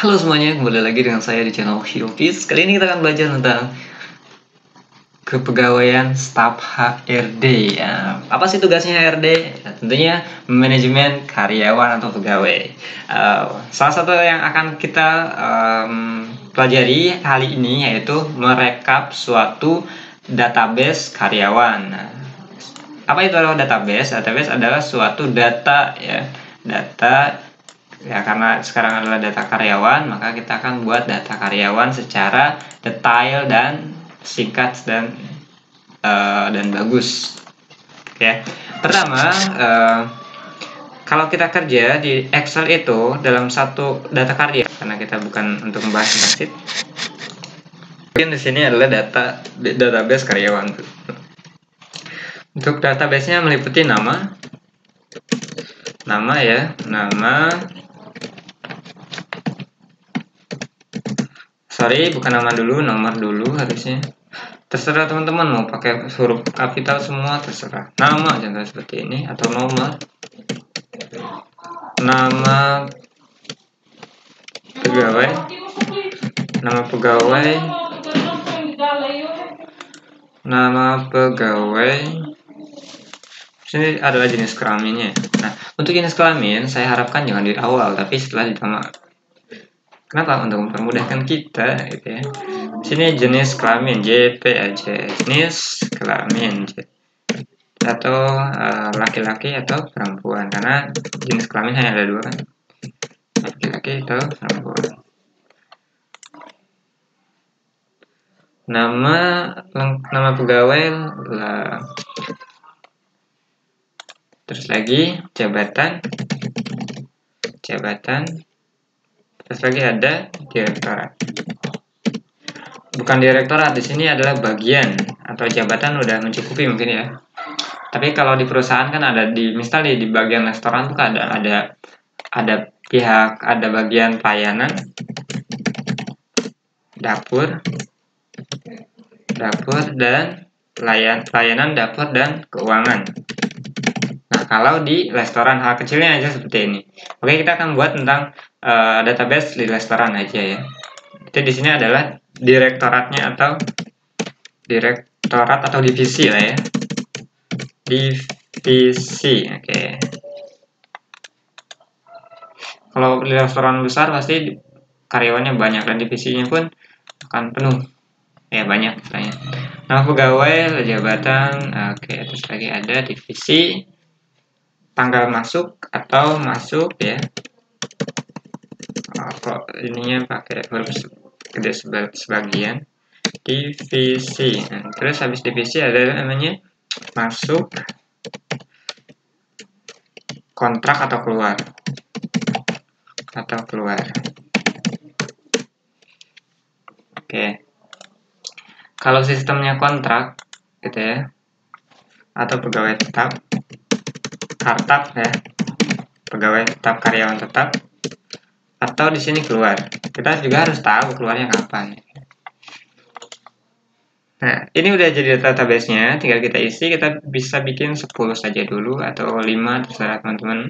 Halo semuanya, kembali lagi dengan saya di channel Hilpis. Kali ini kita akan belajar tentang kepegawaian staf HRD. Ya, apa sih tugasnya HRD? Ya, tentunya manajemen karyawan atau pegawai. Salah satu yang akan kita pelajari kali ini yaitu merekap suatu database karyawan. Nah, apa itu adalah database? Database adalah suatu data, ya, data. Ya, karena sekarang adalah data karyawan, maka kita akan buat data karyawan secara detail dan singkat dan bagus. Oke. Pertama, kalau kita kerja di Excel itu dalam satu data karya, karena kita bukan untuk membahas tentang sheet. Mungkin di sini adalah database karyawan. Untuk database-nya meliputi nama ya, bukan nama dulu, nomor dulu harusnya. Terserah teman-teman mau pakai huruf kapital semua, terserah. Nama contohnya seperti ini, atau nomor. Nama pegawai. Sini adalah jenis kelaminnya. Nah, untuk jenis kelamin saya harapkan jangan di awal, tapi setelah ditambah. Kenapa? Untuk mempermudahkan kita, gitu ya. Sini jenis kelamin JP aja, jenis kelamin atau laki-laki atau perempuan, karena jenis kelamin hanya ada dua kan, laki-laki atau perempuan. Nama pegawai lah. Terus lagi jabatan. Terus lagi ada direktorat. Bukan direktorat, di sini adalah bagian atau jabatan udah mencukupi mungkin ya. Tapi kalau di perusahaan kan ada misalnya di bagian restoran tuh ada bagian pelayanan, dapur dan pelayanan dapur dan keuangan. Nah, kalau di restoran hal kecilnya aja seperti ini. Oke, kita akan buat tentang database di restoran aja ya. Jadi di sini adalah direktoratnya atau divisi lah ya. Divisi, oke. Kalau di restoran besar pasti karyawannya banyak dan divisinya pun akan penuh. Ya, banyak misalnya. Nama pegawai, jabatan, oke. Terus lagi ada divisi, tanggal masuk atau masuk ya. Kok ininya pakai huruf gede sebagian. Divisi. Nah, terus habis divisi ada namanya masuk, kontrak atau keluar. Oke. Kalau sistemnya kontrak gitu ya, atau pegawai tetap, kartap ya, pegawai tetap, karyawan tetap, atau di sini keluar. Kita juga harus tahu keluarnya kapan. Nah, ini udah jadi database-nya, tinggal kita isi. Kita bisa bikin 10 saja dulu atau 5, terserah teman-teman.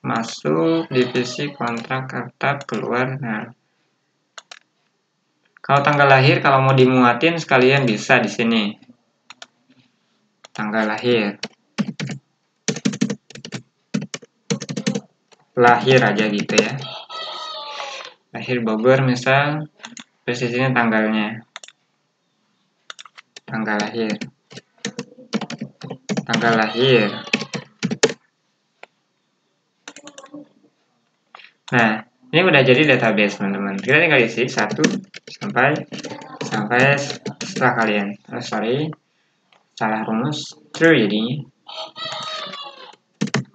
Masuk, divisi, kontrak, kartap, keluar. Nah, kalau tanggal lahir, kalau mau dimuatin sekalian bisa di sini. Tanggal lahir aja gitu ya. Lahir Bogor misal, terus di sini tanggalnya. Tanggal lahir. Nah, ini udah jadi database teman-teman. Kita tinggal isi 1 sampai setelah kalian. Salah rumus, true jadinya.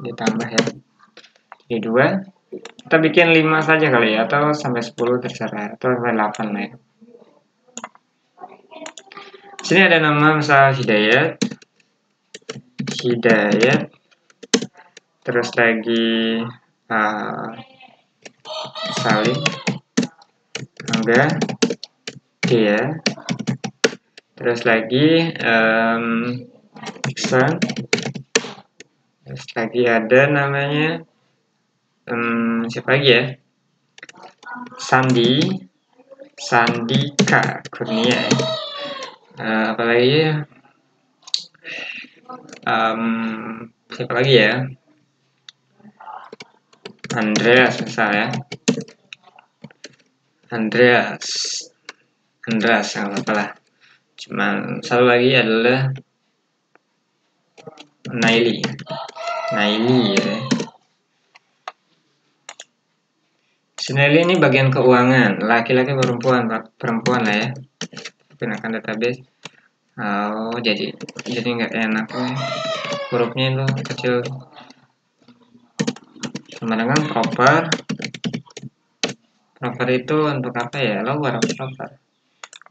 Ditambah ya. Jadi 2. Kita bikin 5 saja kali ya, atau sampai 10 terserah, atau sampai 8 ya. Sini ada nama misal Hidayat. Terus lagi Salim, Angga, Dia. Terus lagi Iksan, Terus lagi ada namanya siapa lagi ya? Sandika Kurnia. Apa lagi ya? Siapa lagi ya? Andreas misalnya. Andreas nggak apa-apa lah. Cuman satu lagi adalah Naili ya. Naili ini bagian keuangan, laki-laki perempuan lah ya. Gunakan database. Oh, jadi nggak enak nih. Hurufnya itu kecil. Sama dengan proper itu untuk apa ya? Lower proper.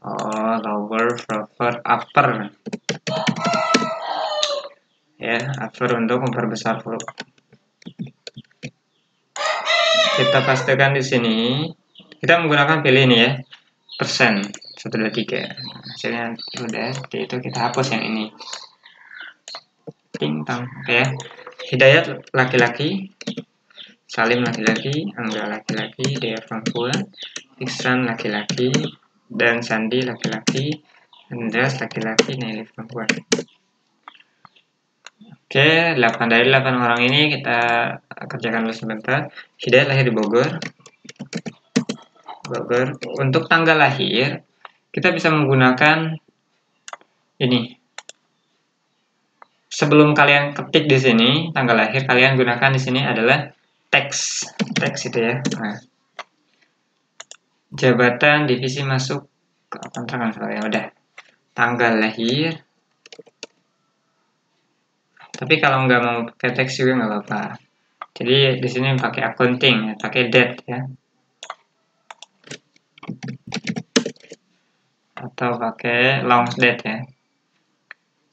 Oh, lower proper upper. Ya, upper untuk memperbesar huruf. Kita pastikan di sini. Kita menggunakan pilih ini ya. Persen 1, 2, 3. Hasilnya udah, seperti itu kita hapus yang ini. Tintang, oke ya. Hidayat laki-laki, Salim laki-laki, Angga laki-laki, Dea perempuan, Iksan laki-laki, dan Sandi laki-laki, Andreas laki-laki, Naili perempuan. Oke, 8 dari 8 orang ini kita kerjakan dulu sebentar. Hidayat lahir di Bogor. Untuk tanggal lahir, kita bisa menggunakan ini. Sebelum kalian ketik di sini tanggal lahir, kalian gunakan di sini adalah teks itu ya. Nah, jabatan, divisi masuk ke kontrak ya udah. Tanggal lahir. Tapi kalau nggak mau pakai teks juga nggak apa-apa. Jadi di sini pakai accounting ya, pakai date ya. Atau pakai long date ya.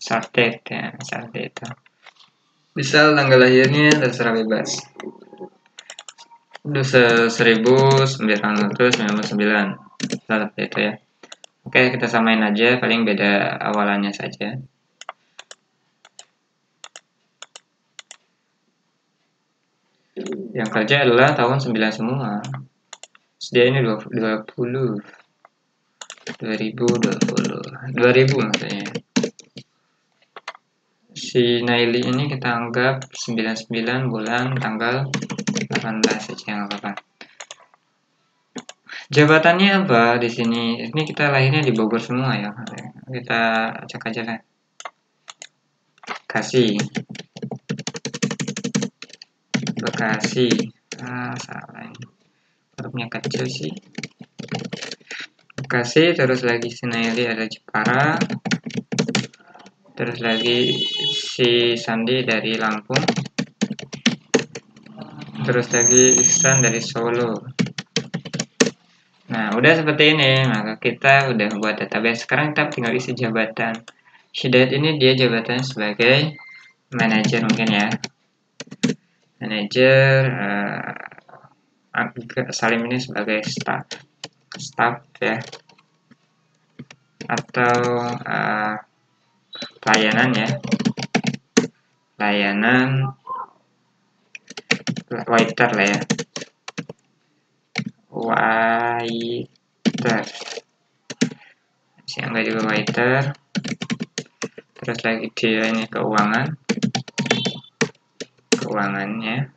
Short date ya, misalnya itu. Misal tanggal lahirnya terserah bebas. 1999 seperti itu ya. Oke, kita samain aja, paling beda awalannya saja. Yang kerja adalah tahun 9 semua. Dia ini 2020 maksudnya. Si Naili ini kita anggap 99 bulan tanggal 18 saja, nggak apa-apa. Jabatannya apa di sini? Ini kita lahirnya di Bogor semua ya. Kita cek aja lah. Bekasi. Salah ini. Hurufnya kecil sih. Bekasi, terus lagi si Naili ada Jepara. Terus lagi si Sandi dari Lampung. Terus lagi Iksan dari Solo. Nah, udah seperti ini, maka kita udah buat database. Sekarang kita tinggal isi jabatan. Hidayat ini dia jabatannya sebagai manajer mungkin ya. Manajer, Salim ini sebagai staff ya. Atau pelayanan ya. Layanan waiter lah ya. Waiter. Siapa juga waiter. Terus lagi dia ini keuangannya.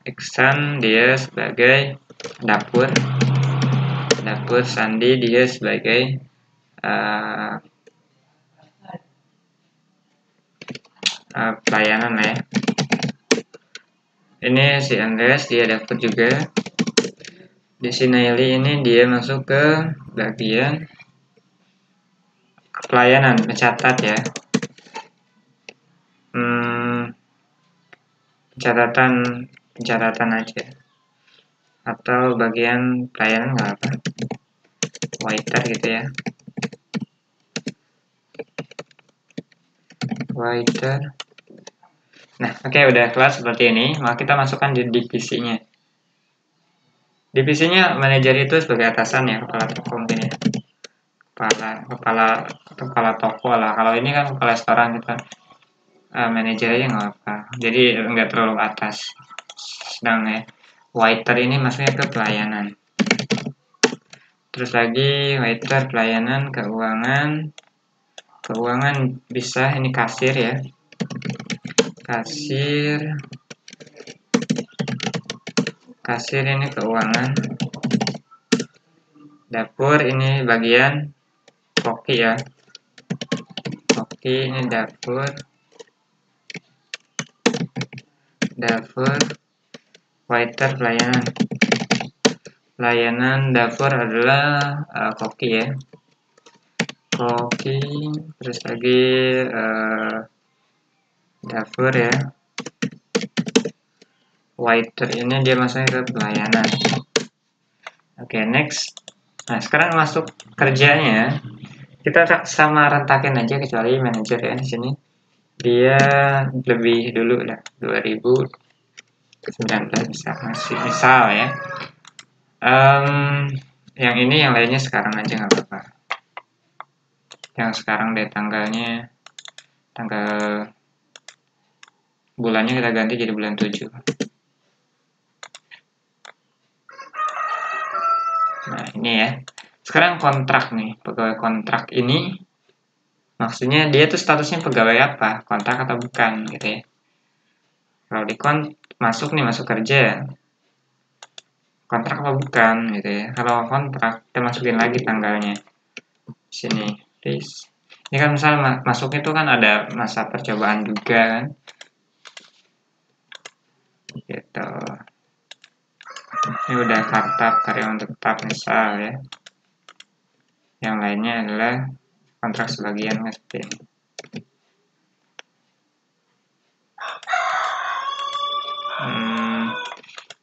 Iksan dia sebagai dapur. Sandi dia sebagai pelayanan lah ya. Ini si Andreas dia dapur juga. Di sini Naili ini dia masuk ke bagian pelayanan, pencatat ya. Pencatatan aja. Atau bagian pelayanan nggak apa. Waiter gitu ya. Waiter. Nah, oke, udah kelas seperti ini. Maka kita masukkan di divisinya. Divisinya manajer itu sebagai atasan ya, kepala toko mungkin ya. Kepala toko lah. Kalau ini kan kepala restoran gitu. manajer aja nggak apa, jadi nggak terlalu atas. Sedang ya, waiter ini maksudnya ke pelayanan. Terus lagi waiter, pelayanan, keuangan. Keuangan bisa ini kasir ya, kasir ini keuangan. Dapur ini bagian koki ya, koki ini dapur. Waiter pelayanan. Dapur adalah koki ya, koki. Terus lagi dapur ya, waiter ini dia masuknya ke pelayanan. Oke, next. Nah, sekarang masuk kerjanya. Kita sama rentakin aja kecuali manajer ya di sini. Dia lebih dulu lah, 2019 misal ya. Yang ini yang lainnya sekarang aja nggak apa-apa. Yang sekarang deh tanggal bulannya kita ganti jadi bulan 7. Nah, ini ya. Sekarang kontrak nih, pegawai kontrak ini maksudnya dia tuh statusnya pegawai apa? Kontrak atau bukan gitu ya. Kalau di masuk kerja. Kontrak apa bukan gitu ya. Kalau kontrak kita masukin lagi tanggalnya. Sini, please. Ini kan misal masuk itu kan ada masa percobaan juga kan. Gitu. Ini udah karyawan tetap misal ya. Yang lainnya adalah kontrak sebagian seperti ini.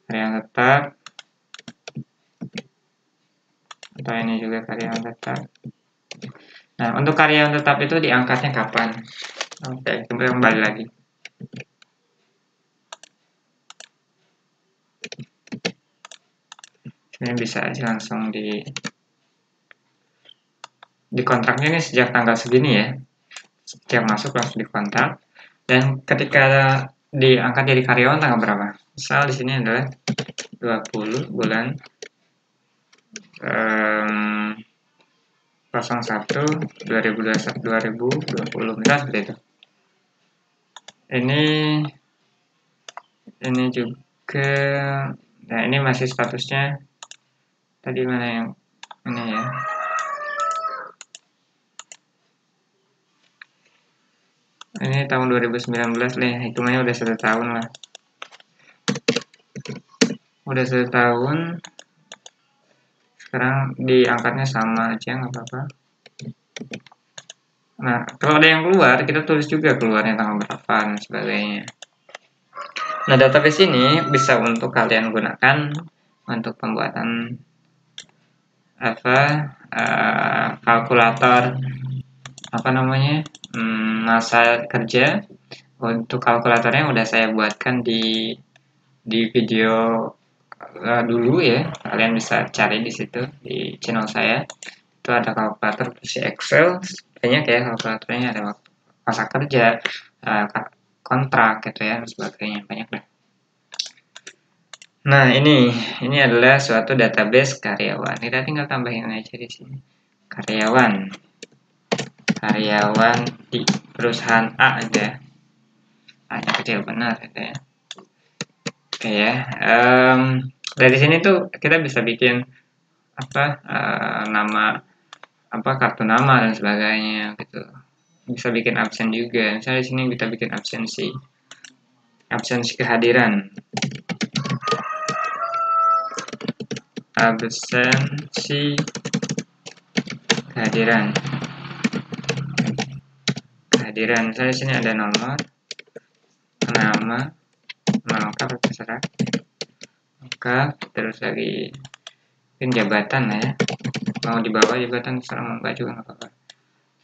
Karyawan tetap, atau ini juga karyawan tetap. Nah, untuk karyawan tetap itu diangkatnya kapan? Oke, kembali lagi. Ini bisa aja langsung di kontraknya ini sejak tanggal segini ya. Sejak masuk langsung dikontrak. Dan ketika diangkat jadi karyawan tanggal berapa? Misal di sini adalah 20 bulan 01 2020 misal seperti itu. Ini juga, nah ini masih statusnya tadi mana yang ini ya. Ini tahun 2019 nih, hitungannya udah 1 tahun lah. Udah 1 tahun. Sekarang diangkatnya sama aja, nggak apa-apa. Nah, kalau ada yang keluar, kita tulis juga keluarnya tanggal berapa dan sebagainya. Nah, database ini bisa untuk kalian gunakan untuk pembuatan kalkulator masa kerja. Untuk kalkulatornya udah saya buatkan di video dulu ya. Kalian bisa cari di situ di channel saya. Itu ada kalkulator versi Excel, banyak ya kalkulatornya, ada masa kerja, kontrak gitu ya, dan sebagainya, banyak lah. Nah, ini adalah suatu database karyawan. Kita tinggal tambahin aja di sini. Karyawan di perusahaan A aja. A-nya kecil benar gitu ya. Oke ya. Dari sini tuh kita bisa bikin nama kartu nama dan sebagainya gitu. Bisa bikin absen juga. Misalnya di sini kita bikin absensi kehadiran. Absensi kehadiran. Misalnya di sini ada nomor, nama lengkap terserah. Terus lagi mungkin jabatan lah ya. Mau di bawah jabatan terserah, mau enggak juga nggak apa-apa.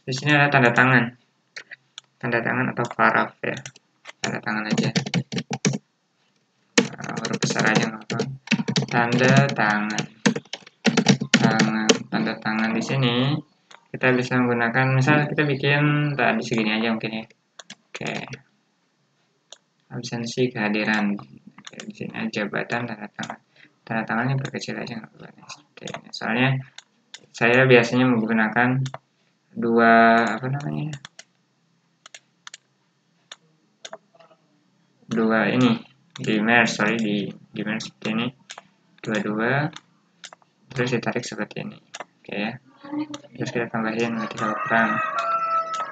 Di sini ada tanda tangan atau paraf ya. Tanda tangan aja. Huruf besar aja nggak apa-apa. Tanda tangan di sini kita bisa menggunakan, misalnya kita bikin tadi segini aja mungkin ya. Oke, absensi kehadiran. Di sini jabatan tanda tangan. Tanda tangannya berkecil aja nggak apa-apa. Soalnya saya biasanya menggunakan dua ini di merge, di merge seperti ini, dua terus ditarik seperti ini. Oke ya, terus kita tambahin ketika ukuran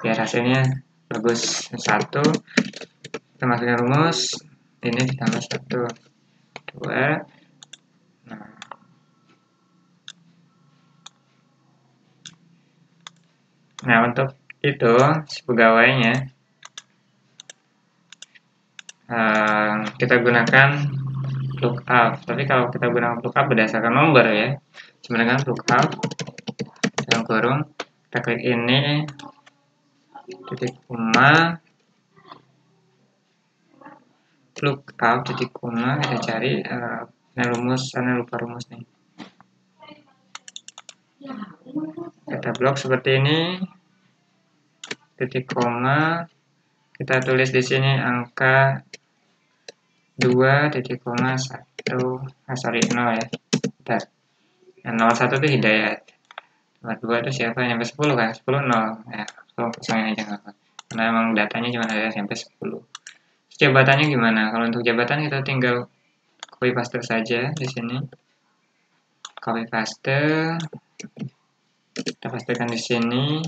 biar hasilnya bagus. 1 kita masukin rumus, ini ditambah 1 2. Nah untuk itu si pegawainya kita gunakan lookup, tapi kalau kita gunakan lookup berdasarkan nomor ya, cuma dengan lookup dalam kurung kita klik ini titik koma lookup titik koma, kita cari rumus, sana lupa rumus nih, kita blok seperti ini, titik koma, kita tulis di sini angka 2 titik koma 1 0 ya. Bentar. Yang 01 itu Hidayat. Nomor 2 itu siapa? Sampai 10 kan? 10 0. Ya, langsung kosongin aja nggak apa. Karena emang datanya cuma ada sampai 10. Jabatannya gimana? Kalau untuk jabatan kita tinggal copy paste saja di sini. Copy paste. Kita pastekan di sini.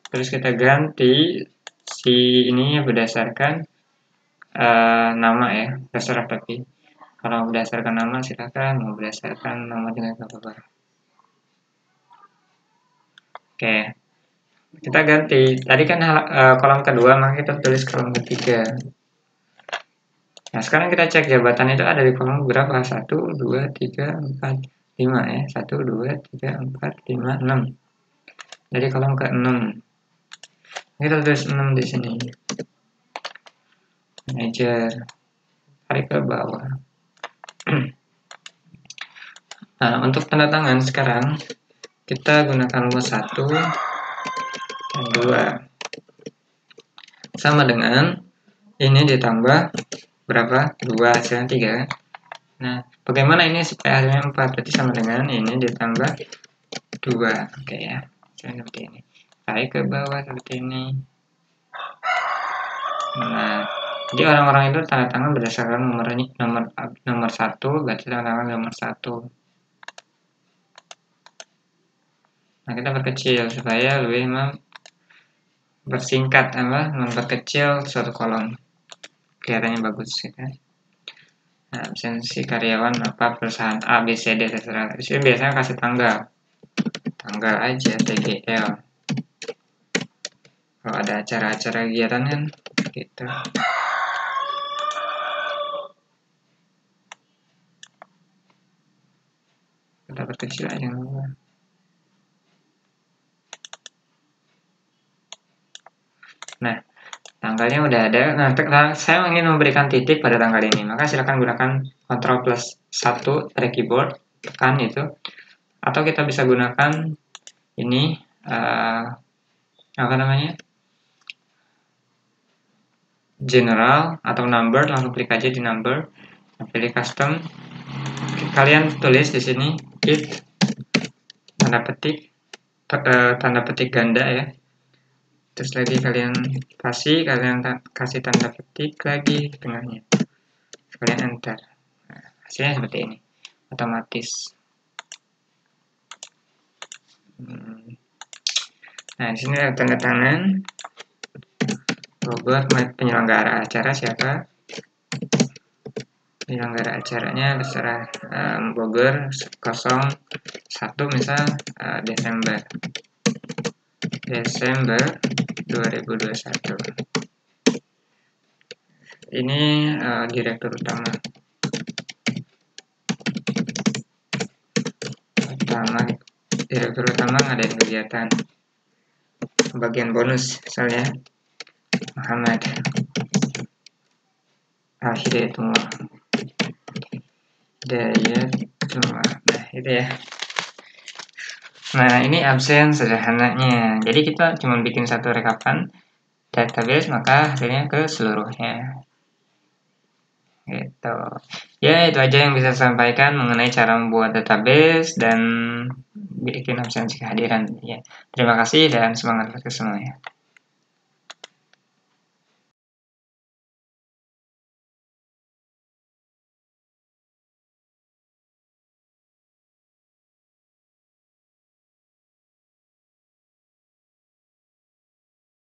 Terus kita ganti si ininya berdasarkan nama ya, terserah, tapi kalau berdasarkan nama silakan, mau berdasarkan nama juga nggak apa-apa. Oke, kita ganti. Tadi kan kolom kedua, maka kita tulis kolom ketiga. Nah sekarang kita cek jabatan itu ada di kolom berapa? 1, 2, 3, 4, 5 ya. 1, 2, 3, 4, 5, 6. Jadi kolom ke-6. Kita tulis 6 di sini. Manager, tarik ke bawah. Nah, untuk tanda tangan sekarang kita gunakan rumus 1 dan 2. Sama dengan ini ditambah berapa? 2 hasilnya 3. Nah, bagaimana ini supaya hasilnya 4? Berarti sama dengan ini ditambah 2. Oke ya. Seperti ini. Tarik ke bawah seperti ini. Nah, jadi orang-orang itu tanda tangan berdasarkan nomor 1, berarti tanda tangan nomor 1. Nah, kita perkecil supaya lebih mempersingkat memperkecil suatu kolom. Kelihatannya bagus ya kan. Nah, absensi karyawan apa perusahaan A, B, C, D terserah. Di sini biasanya kasih tanggal aja, TGL. Kalau ada acara-acara kegiatan kan gitu. Kita perkecil aja nggak apa-apa. Nah, tanggalnya udah ada. Nah, saya ingin memberikan titik pada tanggal ini, maka silakan gunakan Ctrl+1 dari keyboard, tekan itu. Atau kita bisa gunakan ini general atau number, langsung klik aja di number, pilih custom. Kalian tulis di sini if tanda petik ganda ya. Terus lagi kalian kasih tanda petik lagi di tengahnya. Kalian enter. Nah, hasilnya seperti ini. Otomatis. Nah, di sini ada tanda tangan. Buat penyelenggara acara siapa? Penyelenggara acaranya terserah Bogor 01 misal Desember 2021. Ini direktur utama ngadain kegiatan bagian bonus misalnya Muhammad Hidayatullah. Nah itu ya. Nah ini absen sederhananya. Jadi kita cuma bikin satu rekapan database, maka hasilnya ke seluruhnya. Tuh. Ya, itu aja yang bisa saya sampaikan mengenai cara membuat database dan bikin absensi kehadiran. Ya. Terima kasih dan semangat untuk semuanya.